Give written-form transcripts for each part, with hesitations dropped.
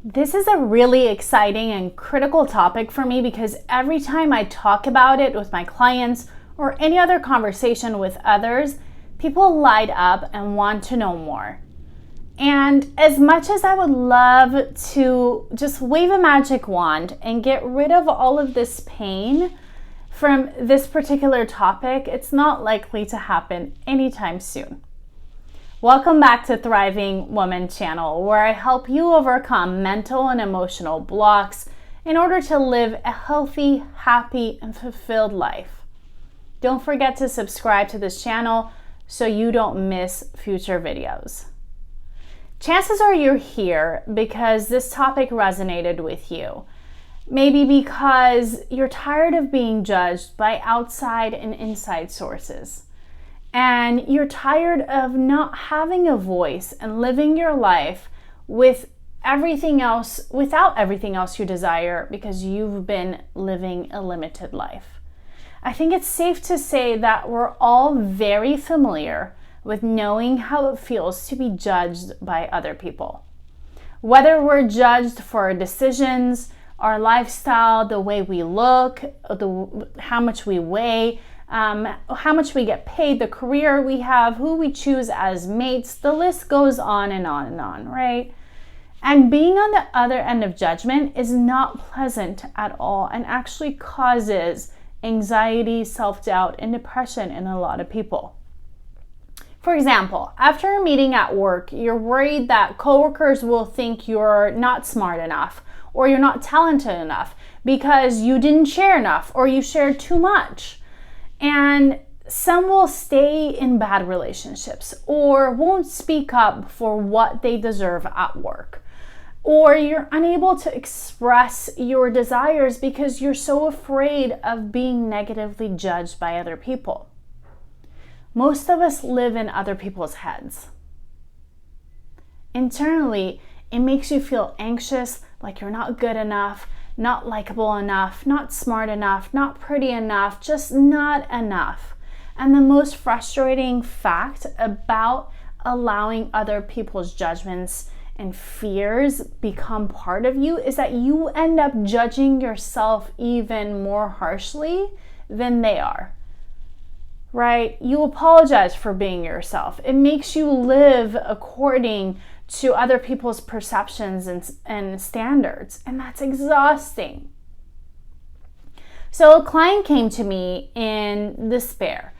This is a really exciting and critical topic for me because every time I talk about it with my clients or any other conversation with others, people light up and want to know more. And as much as I would love to just wave a magic wand and get rid of all of this pain from this particular topic, it's not likely to happen anytime soon. Welcome back to Thriving Woman channel, where I help you overcome mental and emotional blocks in order to live a healthy, happy, and fulfilled life. Don't forget to subscribe to this channel so you don't miss future videos. Chances are you're here because this topic resonated with you. Maybe because you're tired of being judged by outside and inside sources. And you're tired of not having a voice and living your life without everything else you desire because you've been living a limited life. I think it's safe to say that we're all very familiar with knowing how it feels to be judged by other people. Whether we're judged for our decisions, our lifestyle, the way we look, how much we weigh, how much we get paid, the career we have, who we choose as mates, the list goes on and on and on, right? And being on the other end of judgment is not pleasant at all and actually causes anxiety, self-doubt, and depression in a lot of people. For example, after a meeting at work, you're worried that coworkers will think you're not smart enough or you're not talented enough because you didn't share enough or you shared too much. And some will stay in bad relationships or won't speak up for what they deserve at work. Or you're unable to express your desires because you're so afraid of being negatively judged by other people. Most of us live in other people's heads. Internally, it makes you feel anxious, like you're not good enough, not likable enough, not smart enough, not pretty enough, just not enough. And the most frustrating fact about allowing other people's judgments and fears become part of you is that you end up judging yourself even more harshly than they are. Right? You apologize for being yourself. It makes you live according to other people's perceptions and standards, and that's exhausting. So a client came to me in despair,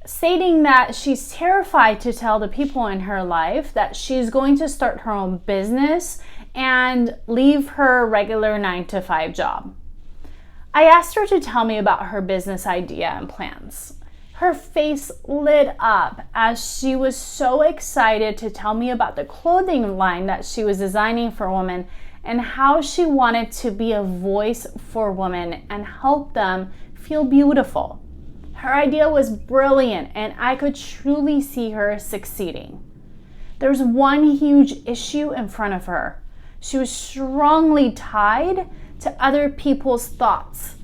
stating that she's terrified to tell the people in her life that she's going to start her own business and leave her regular 9-to-5 job. I asked her to tell me about her business idea and plans. Her face lit up as she was so excited to tell me about the clothing line that she was designing for women and how she wanted to be a voice for women and help them feel beautiful. Her idea was brilliant and I could truly see her succeeding. There's one huge issue in front of her. She was strongly tied to other people's thoughts,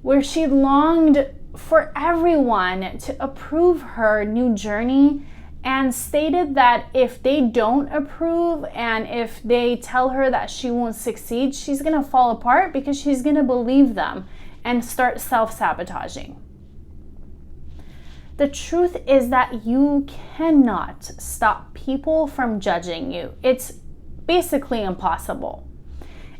where she longed for everyone to approve her new journey and stated that if they don't approve and if they tell her that she won't succeed, she's going to fall apart because she's going to believe them and start self-sabotaging. The truth is that you cannot stop people from judging you. It's basically impossible.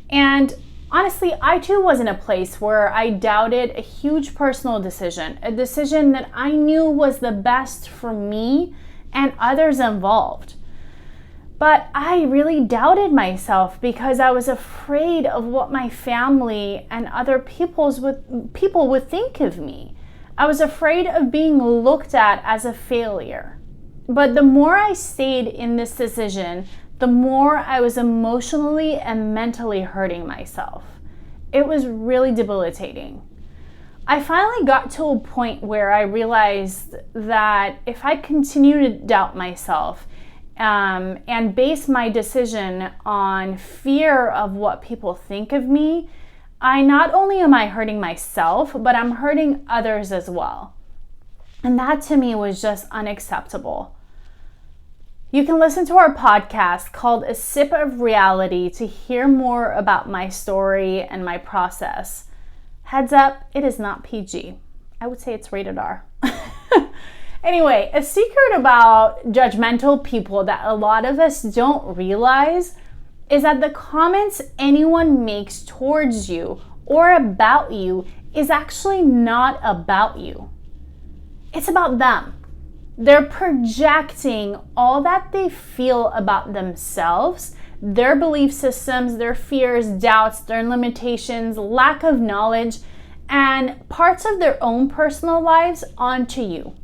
And honestly, I too was in a place where I doubted a huge personal decision, a decision that I knew was the best for me and others involved. But I really doubted myself because I was afraid of what my family and other people would think of me. I was afraid of being looked at as a failure. But the more I stayed in this decision, the more I was emotionally and mentally hurting myself. It was really debilitating. I finally got to a point where I realized that if I continue to doubt myself and base my decision on fear of what people think of me, not only am I hurting myself, but I'm hurting others as well. And that to me was just unacceptable. You can listen to our podcast called A Sip of Reality to hear more about my story and my process. Heads up, it is not PG. I would say it's rated R. Anyway, a secret about judgmental people that a lot of us don't realize is that the comments anyone makes towards you or about you is actually not about you. It's about them. They're projecting all that they feel about themselves, their belief systems, their fears, doubts, their limitations, lack of knowledge, and parts of their own personal lives onto you.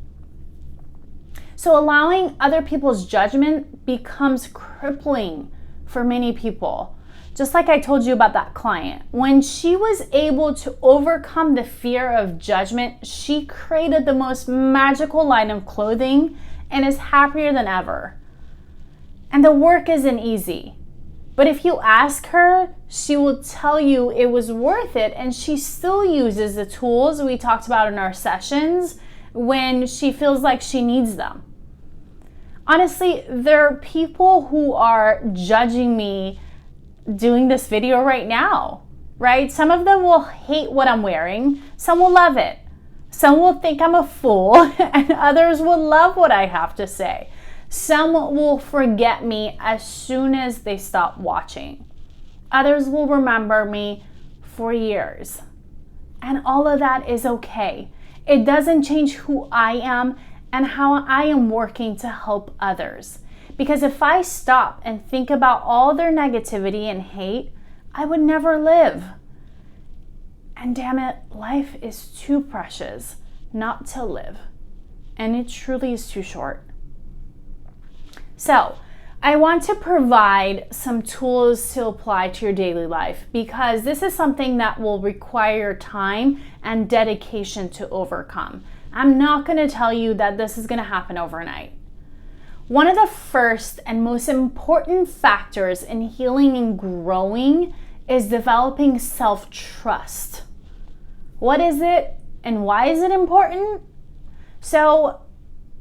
So allowing other people's judgment becomes crippling for many people. Just like I told you about that client. When she was able to overcome the fear of judgment, she created the most magical line of clothing and is happier than ever. And the work isn't easy. But if you ask her, she will tell you it was worth it, and she still uses the tools we talked about in our sessions when she feels like she needs them. Honestly, there are people who are judging me doing this video right now, right? Some of them will hate what I'm wearing. Some will love it. Some will think I'm a fool, and others will love what I have to say. Some will forget me as soon as they stop watching. Others will remember me for years. And all of that is okay. It doesn't change who I am and how I am working to help others. Because if I stop and think about all their negativity and hate, I would never live. And damn it, life is too precious not to live. And it truly is too short. So, I want to provide some tools to apply to your daily life because this is something that will require time and dedication to overcome. I'm not going to tell you that this is going to happen overnight. One of the first and most important factors in healing and growing is developing self-trust. What is it and why is it important? So,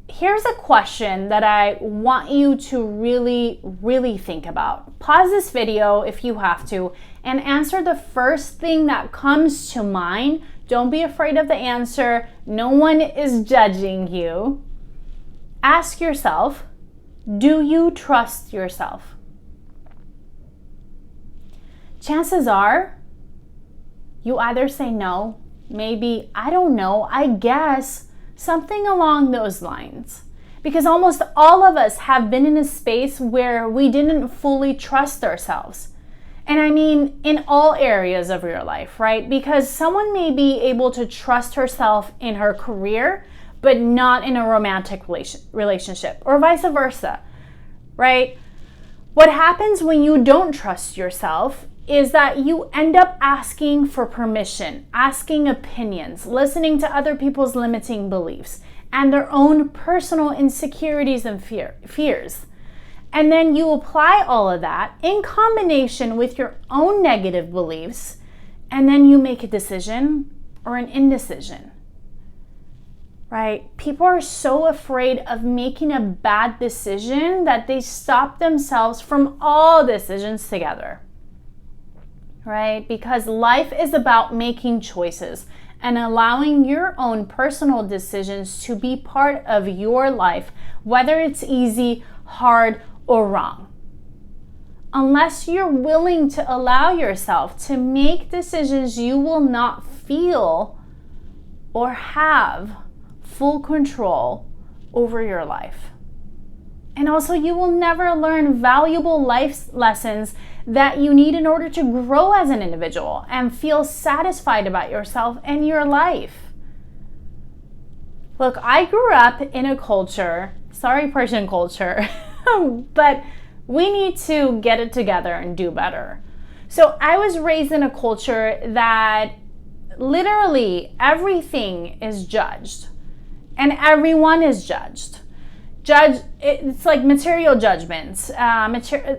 here's a question that I want you to really think about. Pause this video if you have to and answer the first thing that comes to mind. Don't be afraid of the answer. No one is judging you. Ask yourself, do you trust yourself? Chances are you either say no, maybe, I don't know, I guess, something along those lines. Because almost all of us have been in a space where we didn't fully trust ourselves. And I mean, in all areas of your life, right? Because someone may be able to trust herself in her career, but not in a romantic relationship, or vice versa, right? What happens when you don't trust yourself is that you end up asking for permission, asking opinions, listening to other people's limiting beliefs and their own personal insecurities and fears. And then you apply all of that in combination with your own negative beliefs, and then you make a decision or an indecision, right? People are so afraid of making a bad decision that they stop themselves from all decisions together. Right? Because life is about making choices and allowing your own personal decisions to be part of your life, whether it's easy, hard, or wrong. Unless you're willing to allow yourself to make decisions you will not feel or have full control over your life. And also, you will never learn valuable life lessons that you need in order to grow as an individual and feel satisfied about yourself and your life. Look, I grew up in a culture, sorry Persian culture, but we need to get it together and do better. So I was raised in a culture that literally everything is judged and everyone is judged. It's like material judgments,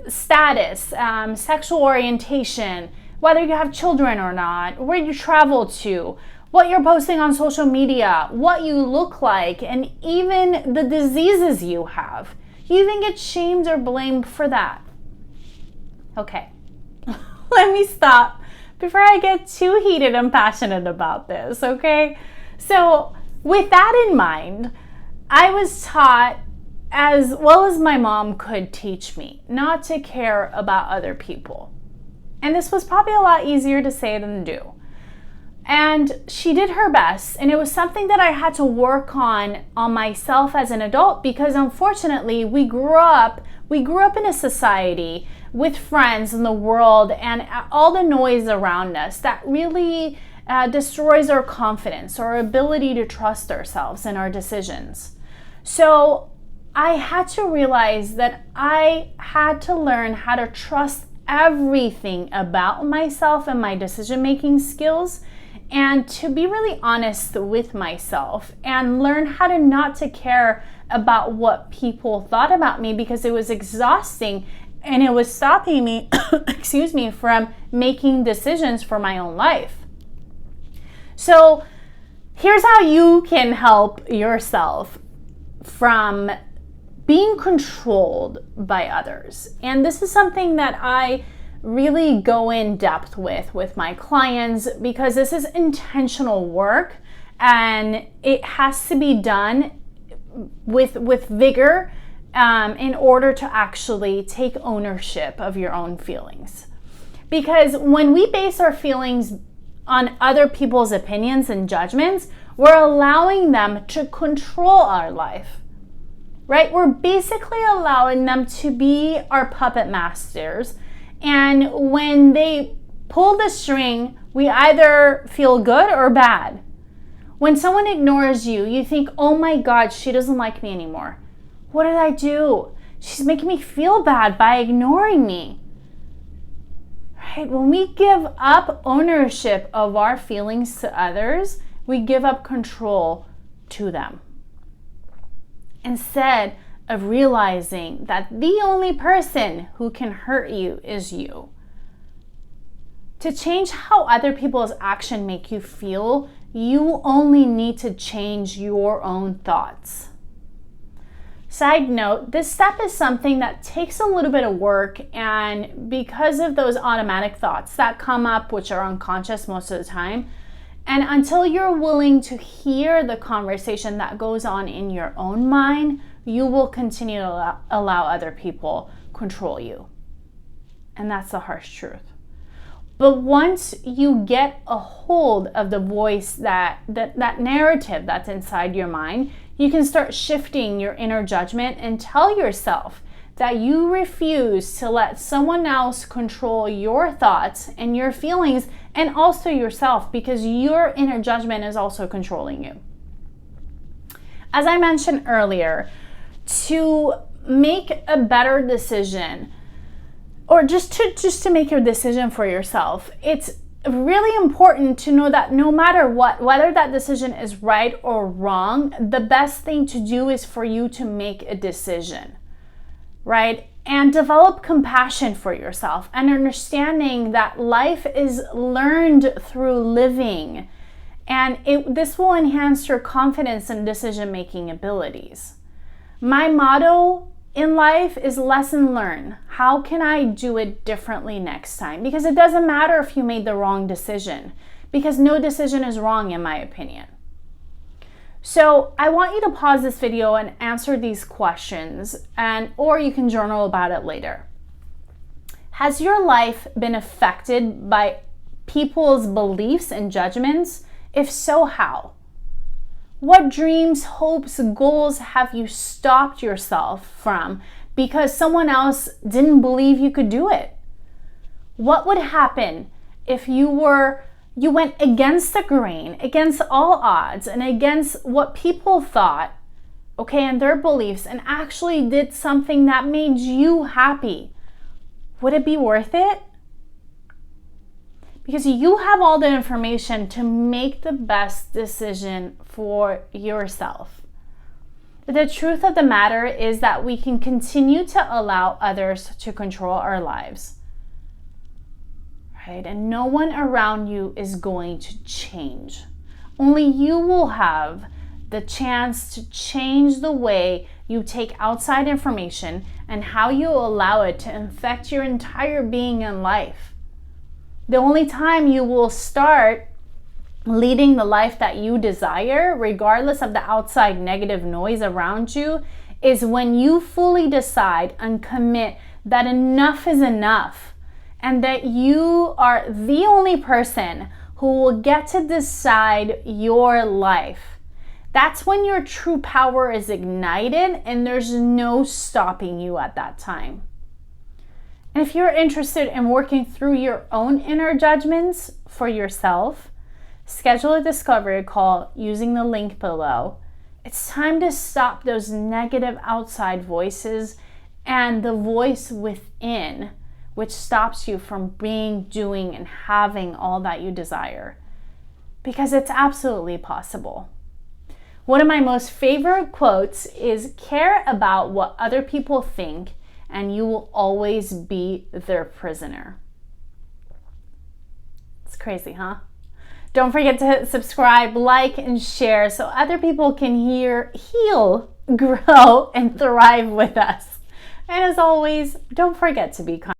status, sexual orientation, whether you have children or not, where you travel to, what you're posting on social media, what you look like, and even the diseases you have. You even get shamed or blamed for that. Okay, let me stop before I get too heated and passionate about this, okay? So with that in mind, I was taught, as well as my mom could teach me, not to care about other people. And this was probably a lot easier to say than do. And she did her best, and it was something that I had to work on myself as an adult, because unfortunately we grew up in a society with friends in the world and all the noise around us that really destroys our confidence, our ability to trust ourselves and our decisions. So I had to realize that I had to learn how to trust everything about myself and my decision-making skills, and to be really honest with myself and learn how to not to care about what people thought about me, because it was exhausting and it was stopping me from making decisions for my own life. So here's how you can help yourself from being controlled by others. And this is something that I really go in depth with my clients, because this is intentional work and it has to be done with vigor in order to actually take ownership of your own feelings. Because when we base our feelings on other people's opinions and judgments, we're allowing them to control our life, right? We're basically allowing them to be our puppet masters. And when they pull the string, we either feel good or bad. When someone ignores you, you think, oh my God, she doesn't like me anymore. What did I do? She's making me feel bad by ignoring me. Right? When we give up ownership of our feelings to others, we give up control to them. Instead of realizing that the only person who can hurt you is you. To change how other people's action make you feel, you only need to change your own thoughts. Side note, this step is something that takes a little bit of work, and because of those automatic thoughts that come up, which are unconscious most of the time, and until you're willing to hear the conversation that goes on in your own mind, you will continue to allow other people control you. And that's the harsh truth. But once you get a hold of the voice, that narrative that's inside your mind, you can start shifting your inner judgment and tell yourself that you refuse to let someone else control your thoughts and your feelings, and also yourself, because your inner judgment is also controlling you. As I mentioned earlier, to make a better decision, or just to make your decision for yourself, it's really important to know that no matter what, whether that decision is right or wrong, the best thing to do is for you to make a decision, right? And develop compassion for yourself and understanding that life is learned through living, and this will enhance your confidence and decision-making abilities. My motto in life is lesson learned. How can I do it differently next time? Because it doesn't matter if you made the wrong decision, because no decision is wrong in my opinion. So I want you to pause this video and answer these questions, or you can journal about it later. Has your life been affected by people's beliefs and judgments? If so, how? What dreams, hopes, goals have you stopped yourself from because someone else didn't believe you could do it? What would happen if you went against the grain, against all odds, and against what people thought, okay, and their beliefs, and actually did something that made you happy? Would it be worth it? Because you have all the information to make the best decision for yourself. The truth of the matter is that we can continue to allow others to control our lives, right? And no one around you is going to change. Only you will have the chance to change the way you take outside information and how you allow it to infect your entire being and life. The only time you will start leading the life that you desire, regardless of the outside negative noise around you, is when you fully decide and commit that enough is enough and that you are the only person who will get to decide your life. That's when your true power is ignited and there's no stopping you at that time. And if you're interested in working through your own inner judgments for yourself, schedule a discovery call using the link below. It's time to stop those negative outside voices and the voice within, which stops you from being, doing, and having all that you desire. Because it's absolutely possible. One of my most favorite quotes is, care about what other people think and you will always be their prisoner. It's crazy, huh? Don't forget to subscribe, like, and share so other people can heal, grow, and thrive with us. And as always, don't forget to be kind.